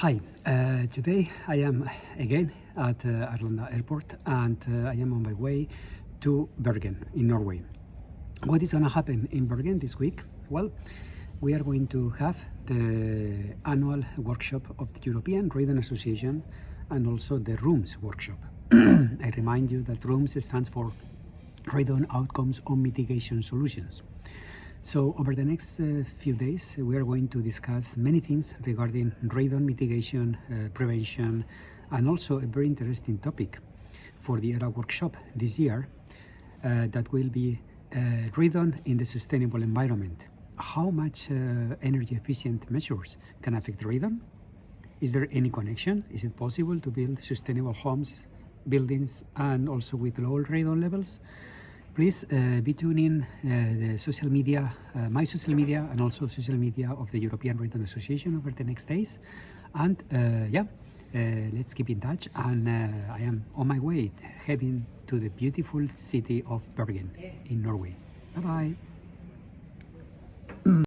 Hi, today I am again at Arlanda Airport and I am on my way to Bergen in Norway. What is going to happen in Bergen this week? Well, we are going to have the annual workshop of the European Radon Association and also the ROOMS workshop. I remind you that ROOMS stands for Radon Outcomes on Mitigation Solutions. So over the next few days, we are going to discuss many things regarding radon mitigation, prevention, and also a very interesting topic for the ERA workshop this year that will be radon in the sustainable environment. How much energy efficient measures can affect radon? Is there any connection? Is it possible to build sustainable homes, buildings, and also with low radon levels? Please be tuning the social media, my social media, and also social media of the European Radon Association over the next days. And let's keep in touch. And I am on my way heading to the beautiful city of Bergen in Norway. Bye-bye.